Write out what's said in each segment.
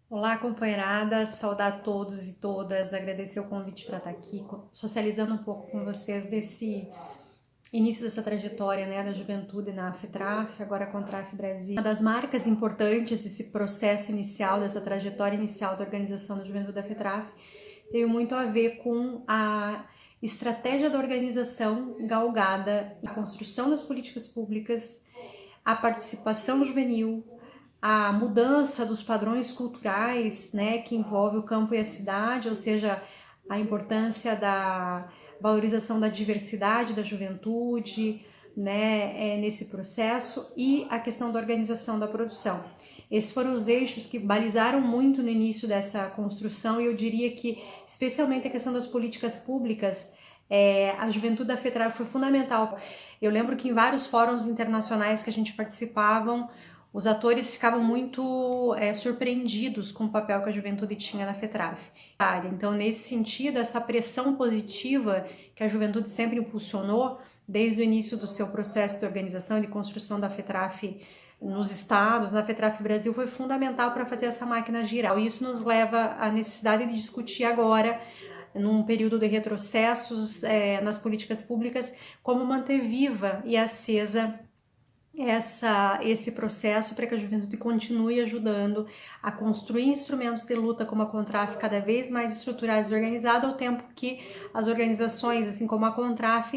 Olá, companheirada, saudar a todos e todas, agradecer o convite para estar aqui, socializando um pouco com vocês desse início dessa trajetória, né, da juventude na FETRAF, agora com a Traf Brasil. Uma das marcas importantes desse processo inicial, dessa trajetória inicial da organização da juventude da FETRAF, teve muito a ver com a estratégia da organização galgada, a construção das políticas públicas, a participação juvenil, a mudança dos padrões culturais, né, que envolve o campo e a cidade, ou seja, a importância da valorização da diversidade da juventude, né, nesse processo, e a questão da organização da produção. Esses foram os eixos que balizaram muito no início dessa construção, e eu diria que, especialmente a questão das políticas públicas, a juventude da FETRAF foi fundamental. Eu lembro que em vários fóruns internacionais que a gente participavam, os atores ficavam muito surpreendidos com o papel que a juventude tinha na FETRAF. Então, nesse sentido, essa pressão positiva que a juventude sempre impulsionou, desde o início do seu processo de organização e de construção da FETRAF nos estados, na FETRAF Brasil, foi fundamental para fazer essa máquina girar. E isso nos leva à necessidade de discutir agora, num período de retrocessos nas políticas públicas, como manter viva e acesa esse processo para que a juventude continue ajudando a construir instrumentos de luta como a Contraf cada vez mais estruturada e organizada, ao tempo que as organizações, assim como a Contraf,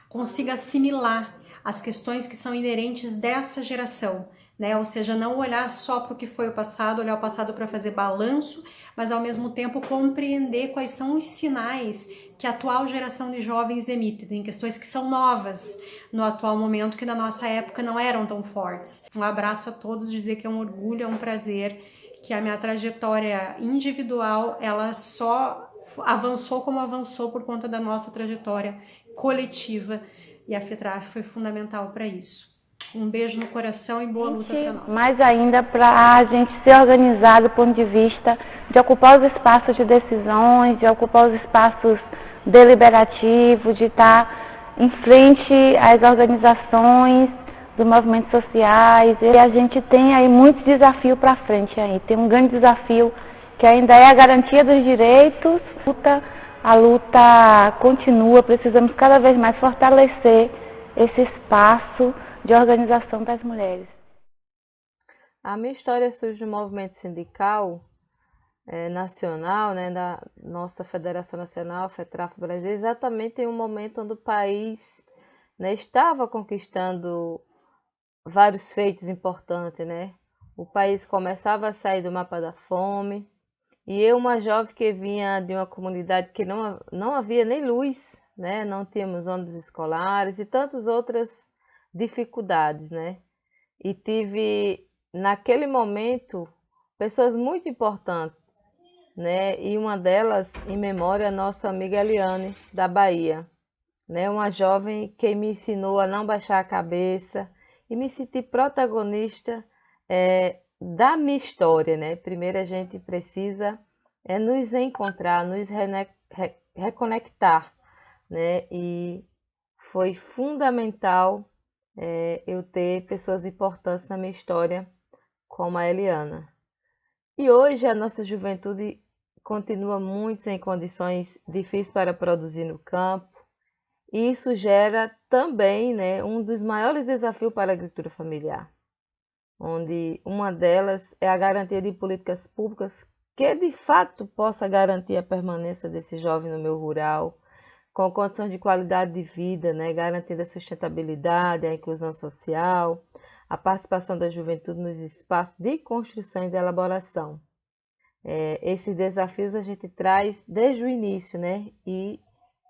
consiga assimilar as questões que são inerentes dessa geração, né? Ou seja, não olhar só para o que foi o passado, olhar o passado para fazer balanço, mas ao mesmo tempo compreender quais são os sinais que a atual geração de jovens emite. Tem questões que são novas no atual momento, que na nossa época não eram tão fortes. Um abraço a todos, dizer que é um orgulho, é um prazer, que a minha trajetória individual, ela só avançou como avançou por conta da nossa trajetória coletiva, e a FETRAF foi fundamental para isso. Um beijo no coração e boa luta para nós. Mais ainda para a gente se organizar do ponto de vista de ocupar os espaços de decisões, de ocupar os espaços deliberativos, de estar em frente às organizações dos movimentos sociais. E a gente tem aí muito desafio para frente aí. Tem um grande desafio que ainda é a garantia dos direitos. A luta continua, precisamos cada vez mais fortalecer esse espaço de organização das mulheres. A minha história surge no movimento sindical nacional, né, da nossa Federação Nacional, FETRAF Brasil, exatamente em um momento onde o país, né, estava conquistando vários feitos importantes, né? O país começava a sair do mapa da fome, e eu, uma jovem que vinha de uma comunidade que não havia nem luz, né? Não tínhamos ônibus escolares e tantas outras dificuldades, né? E tive, naquele momento, pessoas muito importantes, né? E uma delas, em memória, a nossa amiga Eliane, da Bahia, né? Uma jovem que me ensinou a não baixar a cabeça e me sentir protagonista da minha história, né? Primeiro a gente precisa nos encontrar, reconectar, né? E foi fundamental eu ter pessoas importantes na minha história, como a Eliana. E hoje a nossa juventude continua muito sem condições difíceis para produzir no campo, e isso gera também, né, um dos maiores desafios para a agricultura familiar, onde uma delas é a garantia de políticas públicas que de fato possa garantir a permanência desse jovem no meio rural, com condições de qualidade de vida, né, garantindo a sustentabilidade, a inclusão social, a participação da juventude nos espaços de construção e de elaboração. Esses desafios a gente traz desde o início, né, e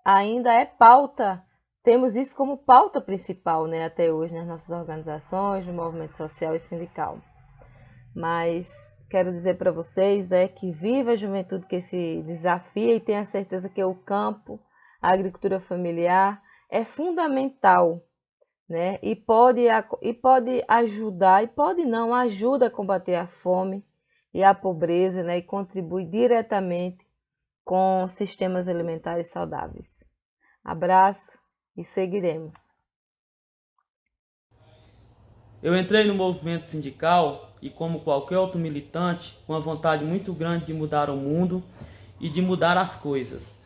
ainda é pauta, temos isso como pauta principal, né, até hoje nas nossas organizações, no movimento social e sindical. Mas quero dizer para vocês, né, que viva a juventude que se desafia e tenha certeza que o campo, a agricultura familiar é fundamental, né, e pode ajudar, e pode não, ajuda a combater a fome e a pobreza, né, e contribui diretamente com sistemas alimentares saudáveis. Abraço e seguiremos. Eu entrei no movimento sindical e como qualquer outro militante, com uma vontade muito grande de mudar o mundo e de mudar as coisas.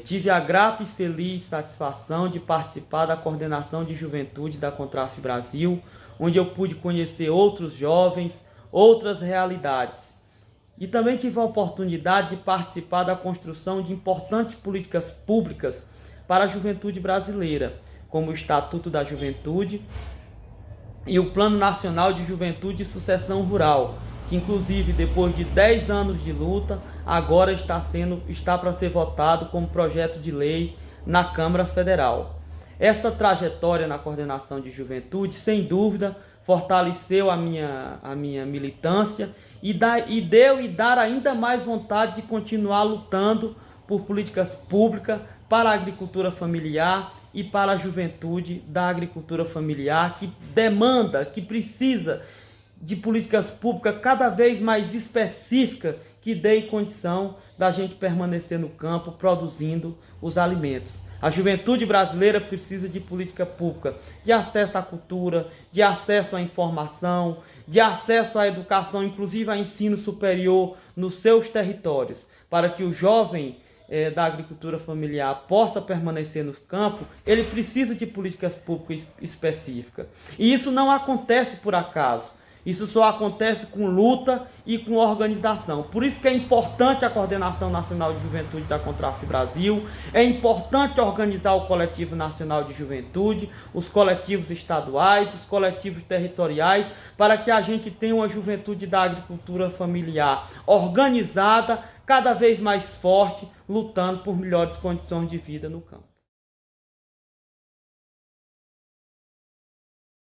Tive a grata e feliz satisfação de participar da coordenação de juventude da Contraf Brasil, onde eu pude conhecer outros jovens, outras realidades. E também tive a oportunidade de participar da construção de importantes políticas públicas para a juventude brasileira, como o Estatuto da Juventude e o Plano Nacional de Juventude e Sucessão Rural, que inclusive depois de 10 anos de luta, agora está para ser votado como projeto de lei na Câmara Federal. Essa trajetória na coordenação de juventude, sem dúvida, fortaleceu a minha militância e deu e dar ainda mais vontade de continuar lutando por políticas públicas para a agricultura familiar e para a juventude da agricultura familiar, que demanda, que precisa de políticas públicas cada vez mais específicas que deem condição da gente permanecer no campo produzindo os alimentos. A juventude brasileira precisa de política pública, de acesso à cultura, de acesso à informação, de acesso à educação, inclusive a ensino superior nos seus territórios, para que o jovem da agricultura familiar possa permanecer no campo. Ele precisa de políticas públicas específicas. E isso não acontece por acaso. Isso só acontece com luta e com organização. Por isso que é importante a Coordenação Nacional de Juventude da Contraf Brasil, é importante organizar o Coletivo Nacional de Juventude, os coletivos estaduais, os coletivos territoriais, para que a gente tenha uma juventude da agricultura familiar organizada, cada vez mais forte, lutando por melhores condições de vida no campo.